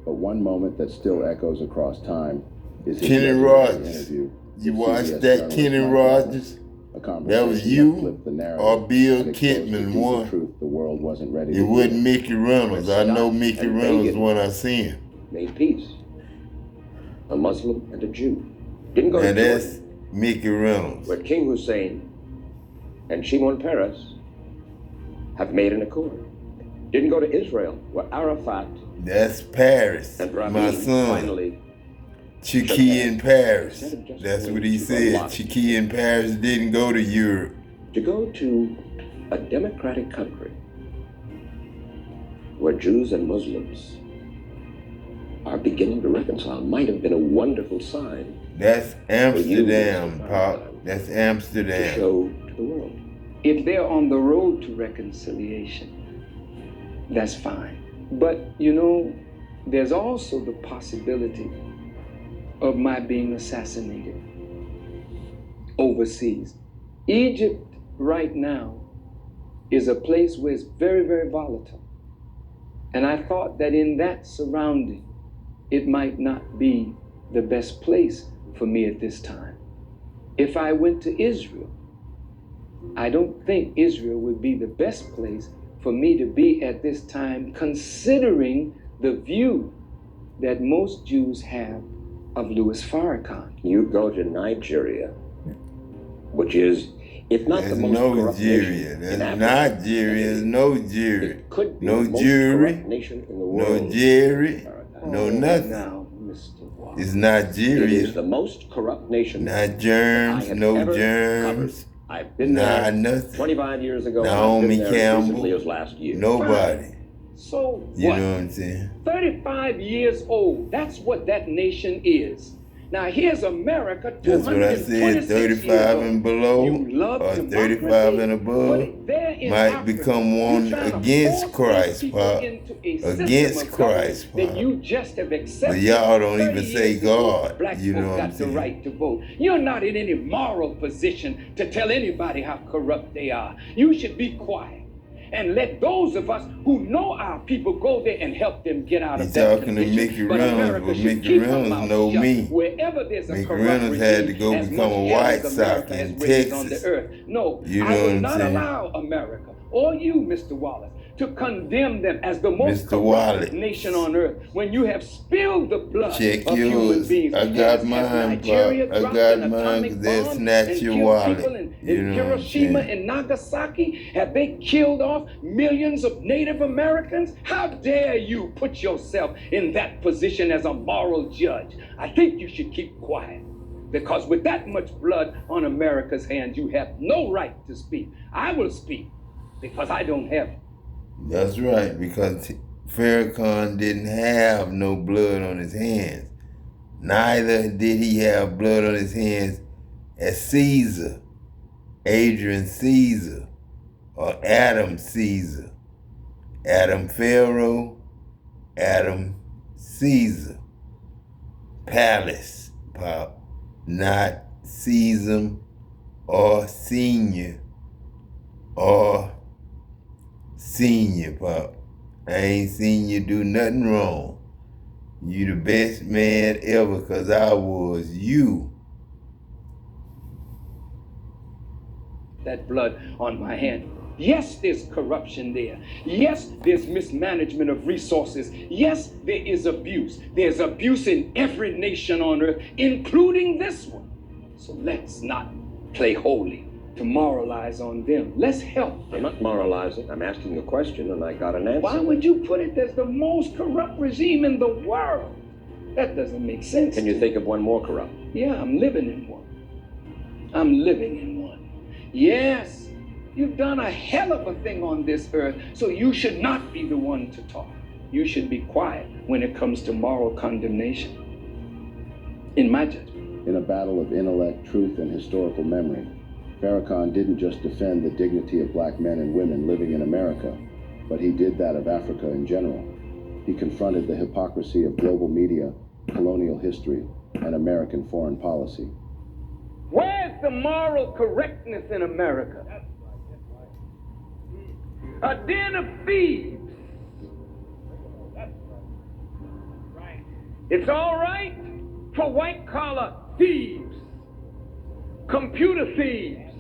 But one moment that still echoes across time is his Kenny legendary Rogers. interview You with watched CBS that journalist Kenny Mike Rogers? A That conversation was you flipped the narrative or Bill and exposed the Kidman deeper one? truth the world wasn't ready It to wasn't hear. Mickey Reynolds. I know Saddam Mickey and Reynolds Reagan when I see him. made peace. A Muslim and a Jew. Didn't go Now to that's Jordan, Mickey Reynolds. where King Hussein and Shimon Peres have made an accord. Didn't go to Israel, where Arafat That's Paris, and my Rabin son. finally Chiqui in Paris. Instead of just That's going what he to a said. lot. Chiqui in Paris didn't go to Europe. to go to a democratic country where Jews and Muslims are beginning to reconcile might have been a wonderful sign That's Amsterdam, Mr. Pop. Farrakhan, That's to Amsterdam. show to the world. If they're on the road to reconciliation, that's fine. But, you know, there's also the possibility of my being assassinated overseas. Egypt right now is a place where it's very, very volatile. And I thought that in that surrounding, it might not be the best place for me at this time. If I went to Israel, I don't think Israel would be the best place for me to be at this time, considering the view that most Jews have of Louis Farrakhan. You go to Nigeria, which is, if not That's the most corrupt Nigeria. nation That's in Africa, Nigeria. It's no jury. it could be No the most jury. corrupt nation in the No world. jury. Farrakhan. No nothing. Now, Mr. Wallace. It's It is Nigeria. the most corrupt nation Not that I germs. have No ever germs. covered. I've been Nah, there nothing. 25 years ago. Naomi I've been there as Campbell. recently as last year. Nobody. So You what? know what I'm saying? 35 years old. That's what that nation is. Now here's America, That's what I said. 226 years 35 old. and below, You love or democracy, 35 and above, but there in might Africa, become you're one trying to against force Christ, these people Pop. into a system Against of government Christ, that Pop. you just have accepted. But y'all don't 30 even say years ago, God. Black You know folk what I'm got the saying? right to vote. You're not in any moral position to tell anybody how corrupt they are. You should be quiet and let those of us who know our people go there and help them get out He's of that talking to condition. Mickey But Reynolds, America but should Mickey keep her Reynolds mouth know shut. me. Wherever there's a Mickey corrupt Reynolds had to regime, go as become much a hell White as America Sox has in raised on the Texas. earth. No, You know I what will I'm not saying? allow America or you, Mr. Wallace, to condemn them as the most Mr. corrupt Wallace. nation on earth when you have spilled the blood Check of human yours. beings. I got Has mine, Nigeria Pop. I dropped got an mine atomic because they'll bomb snatch and your killed wallet. people in You know what I'm Hiroshima saying? and Nagasaki? Have they killed off millions of Native Americans? How dare you put yourself in that position as a moral judge? I think you should keep quiet. Because with that much blood on America's hands, you have no right to speak. I will speak because I don't have it. That's right, because Farrakhan didn't have no blood on his hands. Neither did he have blood on his hands as Caesar, Adrian Caesar, or Adam Caesar. Adam Pharaoh, Adam Caesar. Palace, Pop, not Caesar or Senior or Senior, Pop. I ain't seen you do nothing wrong. You the best man ever, cause I was you. That blood on my hand. Yes, there's corruption there. Yes, there's mismanagement of resources. Yes, there is abuse. There's abuse in every nation on earth, including this one. So let's not play holy to moralize on them. Let's help. I'm not moralizing. I'm asking a question, and I got an answer. Why would you put it as the most corrupt regime in the world? That doesn't make sense. Can you think of one more corrupt? Yeah, I'm living in one. I'm living in one. Yes, you've done a hell of a thing on this earth, so you should not be the one to talk. You should be quiet when it comes to moral condemnation, in my judgment. In a battle of intellect, truth, and historical memory, Farrakhan didn't just defend the dignity of black men and women living in America, but he did that of Africa in general. He confronted the hypocrisy of global media, colonial history, and American foreign policy. Where's the moral correctness in America? A den of thieves. It's all right for white-collar thieves, computer thieves,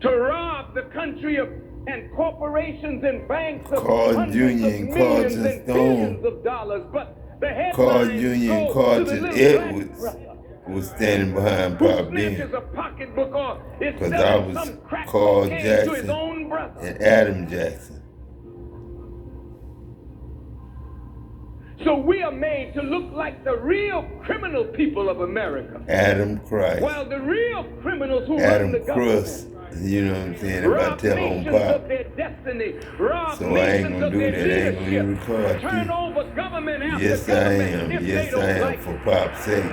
to rob the country of and corporations and banks of Carl hundreds Jr. of and millions Carlton and Stone. billions of dollars, but the Carl headlines Jr. and go to the Carlton little Edwards black brother was standing behind who Pop snatches then. a pocketbook or is Because I selling was some crack Carl cocaine to his Jackson own brother. and Adam Jackson. So we are made to look like the real criminal people of America, Adam Christ. while the real criminals who run the Adam government Crust. You know what I'm saying? If I rob tell on nations Pop. of their destiny, rob So I ain't nations gonna of do their that. I ain't gonna even leadership, record turn you. over government after Yes, I government am. if Yes, they don't I am. like For it. Pop's sake.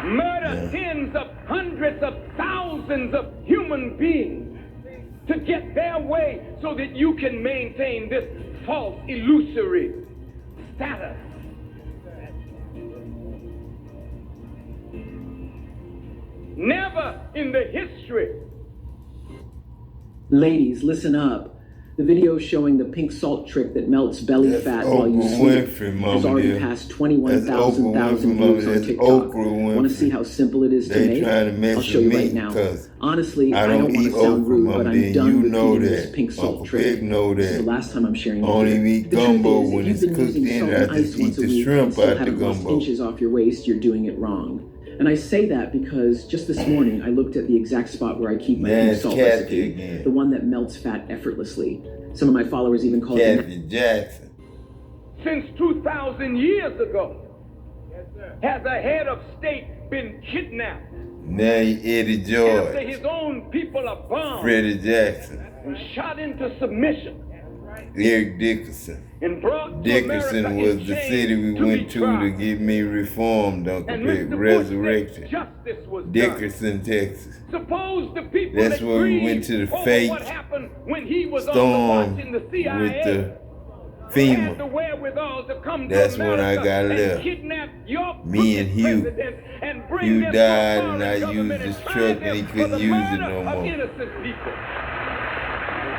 Murder tens of hundreds of thousands of human beings to get their way so that you can maintain this false, illusory status. Never in the history. Ladies, listen up. The video showing the pink salt trick that melts belly That's fat while you Oprah sleep Winfrey, has mama already dear. passed That's 21,000 Oprah Winfrey, views mama. on That's TikTok. Oprah Want to Winfrey. see how simple it is to They make? trying to mess I'll show you with right me now. 'cause Honestly, I I don't don't want to eat sound okra, rude, mama but dear. I'm done You with know eating this that. pink salt Uncle trick. Pig know This is that. the last time I'm sharing it Only here. eat The truth gumbo is, when if it's you've been cooked using in salt it. I and ice just eat once a the week shrimp and still out the haven't lost gumbo. inches off your waist, you're doing it wrong. And I say that because just this morning I looked at the exact spot where I keep my pink That's salt Kathy recipe, again. the one that melts fat effortlessly. Some of my followers even call it Kathy Jackson. Since 2,000 years ago, has a head of state been kidnapped Now Eddie after George. his own people are bombed Freddie Jackson. and shot into submission Eric Dickerson. and brought to Dickerson America was in the chains city we to went be to tried. get me reformed, Uncle And Pig. Mr. Bush Resurrected. said justice was done. Dickerson, Texas. Suppose the people That's that where we went grieved to the over fake what happened when he was on the storm watch in the with CIA the had the FEMA. wherewithal to come That's to when I America got and left. kidnap your Me and crooked Whue. president and bring Whue them to died a and foreign I government used his try truck and them he for couldn't the use it murder no of more. innocent people.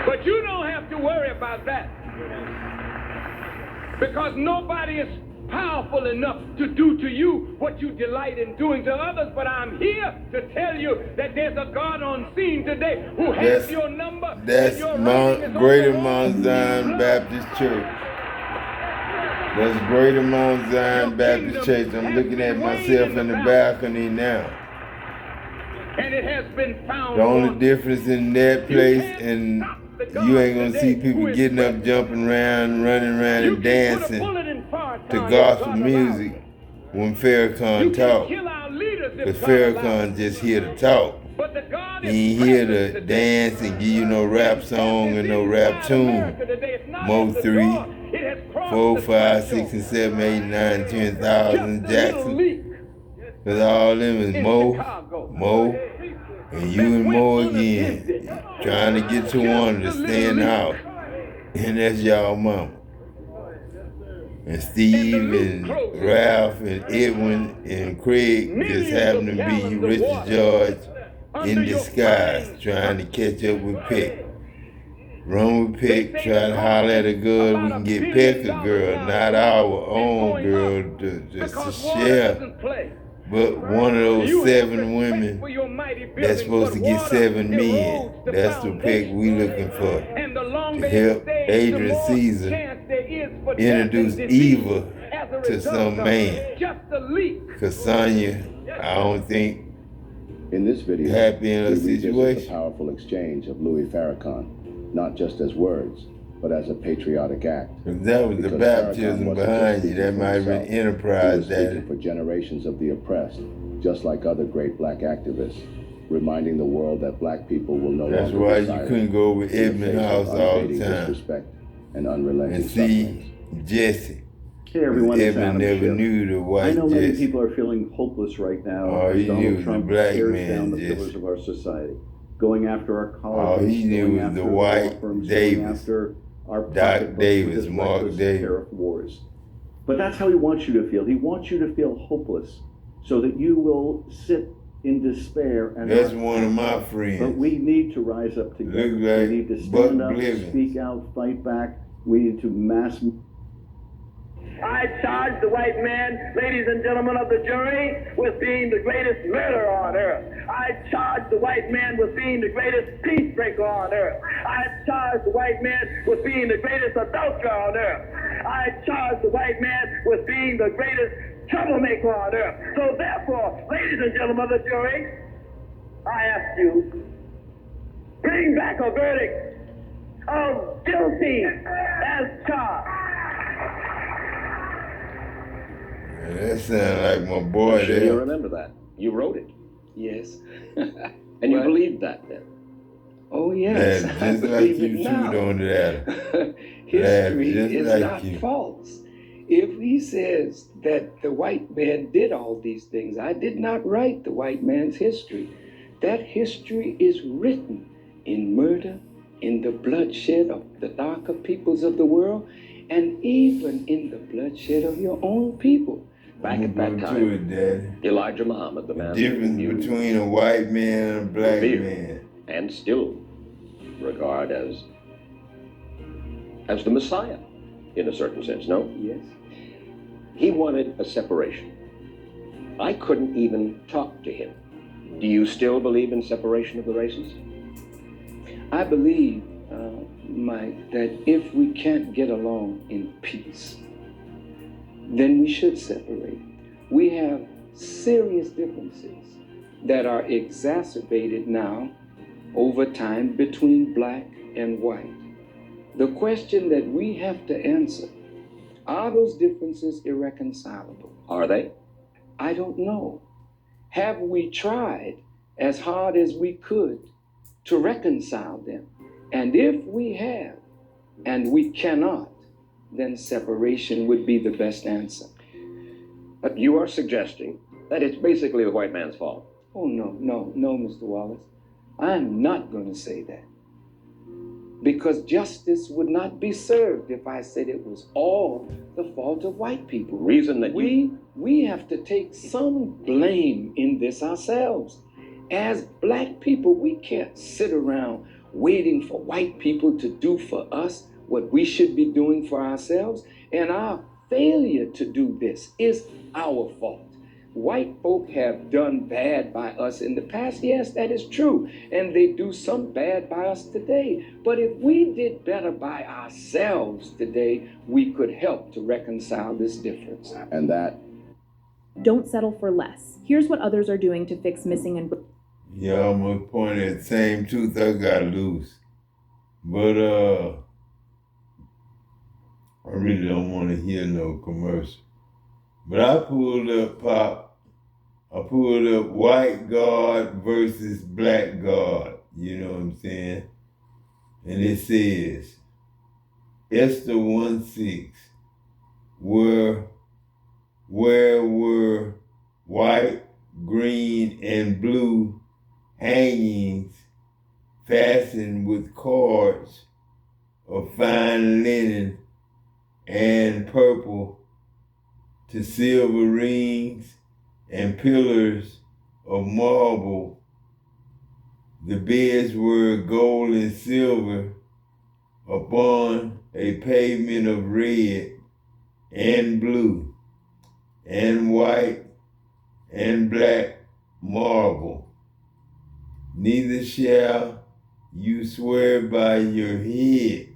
But you don't have to worry about that, because nobody is powerful enough to do to you what you delight in doing to others. But I'm here to tell you that there's a God on scene today who has That's- your number. That's and your Mount writing is Greater on the Mount wall. Zion Baptist Church. That's Greater Mount Zion Your Baptist Church. kingdom I'm has looking been at myself weighing in the the balcony now. And it has been found The only wanting. difference in that place can't and stop the God you ain't gonna see today people who is getting up, present. jumping around, running around You and can put a dancing bullet in fire to time if gospel God allows music it. when You Farrakhan can talk. kill our leaders Because if God allows it. Farrakhan just here to talk. But the God He is ain't here present to today. dance and give you no rap song and no rap tune. Mo 3, 4, 5, 6, and 7, 8, 9, 10,000 Jackson. Cause all them is Mo, and you and Mo again. Trying to get to one to stand out. And that's y'all mama. And Steve and Ralph and Edwin and Craig just happen to be Richard George in disguise trying to catch up with Peck. Run with Peck, try to holler at a girl, we can get Peck a girl, not our own girl to share. But one of those 7 women that's supposed to get 7 men, that's the Peck we looking for. To help Adrian Caesar introduce Eva to some man. Cause Sonya, I don't think In this video, happy in we a revisit the situation. powerful exchange of Louis Farrakhan, not just as words, but as a patriotic act. Cause that was the Because baptism Farrakhan wasn't behind just you. That speaking for might have been himself. He enterprise was speaking that. for generations of the oppressed, just like other great black activists, reminding the world that black people will no That's longer why be you silent couldn't go over in the Edmund face of House all unabating the time disrespect and unrelenting and sufferings. see Jesse. Hey everyone, it's Edmund Adam never Schiff. knew the I white know many Jesse. people are feeling hopeless right now All he as knew Donald was Trump the black tears man, down the Jesse. pillars of our society, going after our All colleges, he knew going was after the law white firms, going Davis. after our Doc pocketbooks with Davis, his Mark reckless Davis. tariff wars. But that's how he wants you to feel. He wants you to feel hopeless so that you will sit in despair and That's not one of my act. But friends. we need to rise up together. Look like We need to Buck stand up, Blivens. speak out, fight back. We need to mass. I charge the white man, ladies and gentlemen of the jury, with being the greatest murderer on earth. I charge the white man with being the greatest peace breaker on earth. I charge the white man with being the greatest adulterer on earth. I charge the white man with being the greatest troublemaker on earth. So therefore, ladies and gentlemen of the jury, I ask you, bring back a verdict of guilty as charged. That sounds like my boy I'm sure you there. remember that. You wrote it. Yes. And you But- believed that then. Oh, yes. That's I just like believe you it now. chewed on that. History Just is like not you. false. If he says that the white man did all these things, I did not write the white man's history. That history is written in murder, in the bloodshed of the darker peoples of the world, and even in the bloodshed of your own people. Back at Go that to time, it, Daddy. Elijah Muhammad, the man The difference you between a white man and a black revere man. and still regard as the Messiah, in a certain sense, no? Yes. He wanted a separation. I couldn't even talk to him. Do you still believe in separation of the races? I believe, Mike, that if we can't get along in peace, then we should separate. We have serious differences that are exacerbated now over time between black and white. The question that we have to answer, are those differences irreconcilable? Are they? I don't know. Have we tried as hard as we could to reconcile them? And if we have, and we cannot, then separation would be the best answer. But you are suggesting that it's basically the white man's fault. Oh, no, Mr. Wallace. I'm not going to say that. Because justice would not be served if I said it was all the fault of white people. Reason that We have to take some blame in this ourselves. As black people, we can't sit around waiting for white people to do for us what we should be doing for ourselves. And our failure to do this is our fault. White folk have done bad by us in the past. Yes, that is true. And they do some bad by us today. But if we did better by ourselves today, we could help to reconcile this difference. And that Don't settle for less. Here's what others are doing to fix missing and You almost pointed at the same tooth I got loose. But I really don't want to hear no commercial. But I pulled up, Pop. I pulled up white guard versus black guard. You know what I'm saying? And it says, Esther 1:6, where were white, green, and blue hangings fastened with cords of fine linen and purple to silver rings and pillars of marble. The beds were gold and silver upon a pavement of red and blue and white and black marble. Neither shall you swear by your head,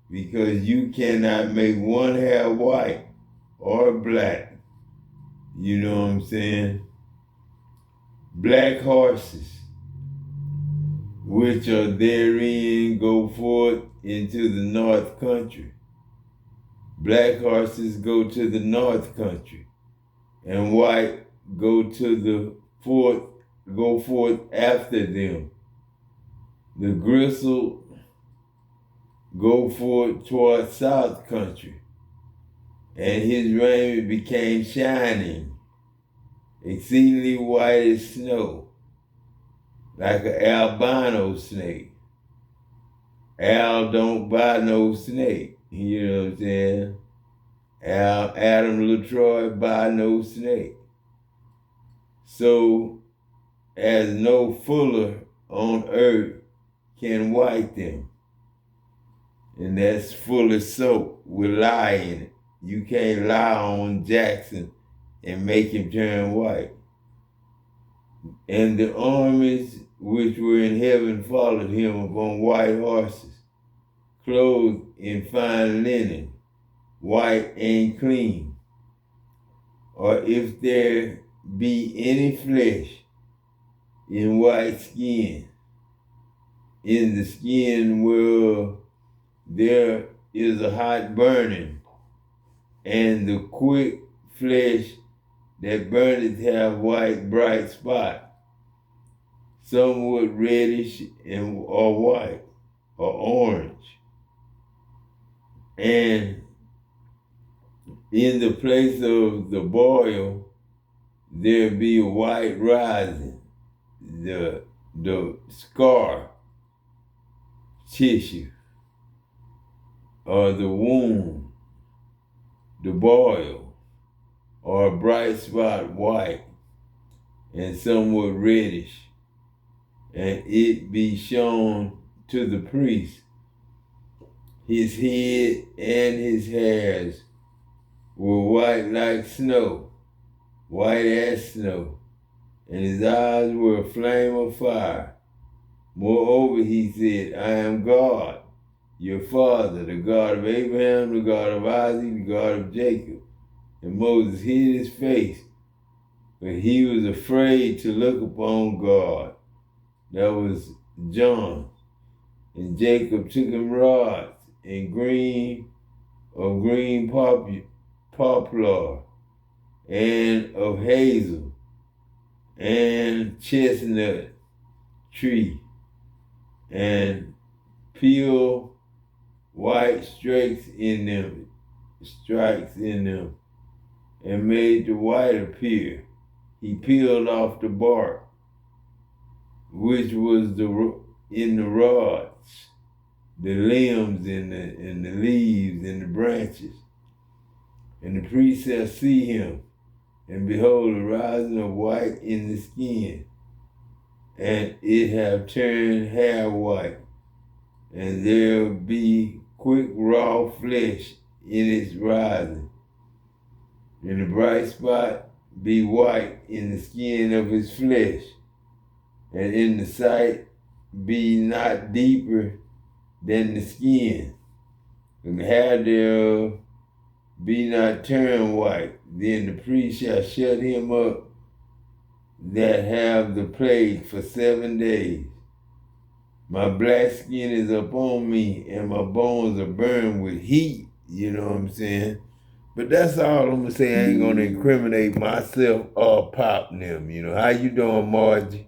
because you cannot make one hair white or black. You know what I'm saying? Black horses, which are therein, go forth into the north country. Black horses go to the north country, and white go forth after them. The gristle go forth toward south country, and his raiment became shining, exceedingly white as snow, like an albino snake. Al don't buy no snake, you know what I'm saying? Adam LaTroy buy no snake. So, as no fuller on earth can white them. And that's full of soap with lye in it. you can't lie on Jackson and make him turn white. And the armies which were in heaven followed him upon white horses, clothed in fine linen, white and clean. Or if there be any flesh in white skin, in the skin whereof there is a hot burning, and the quick flesh that burneth have white bright spot, somewhat reddish or white or orange. And in the place of the boil, there be a white rising, the scar tissue, or the wound, the boil, or a bright spot white, and somewhat reddish, and it be shown to the priest. His head and his hairs were white like snow, white as snow, and his eyes were a flame of fire. Moreover, he said, I am God, your father, the God of Abraham, the God of Isaac, the God of Jacob. And Moses hid his face, but he was afraid to look upon God. That was John. And Jacob took him rods and green poplar, and of hazel, and chestnut tree, and peeled white stripes in them, and made the white appear. He peeled off the bark, which was in the rods, the limbs and the leaves and the branches. And the priest shall see him, and behold, a rising of white in the skin, and it have turned hair white, and there be quick raw flesh in its rising, and the bright spot be white in the skin of his flesh, and in the sight be not deeper than the skin, and the hair thereof be not turned white. Then the priest shall shut him up that have the plague for 7 days. My black skin is upon me, and my bones are burned with heat. You know what I'm saying? But that's all I'm gonna say. I ain't gonna incriminate myself or Pop them. You know, how you doing, Margie?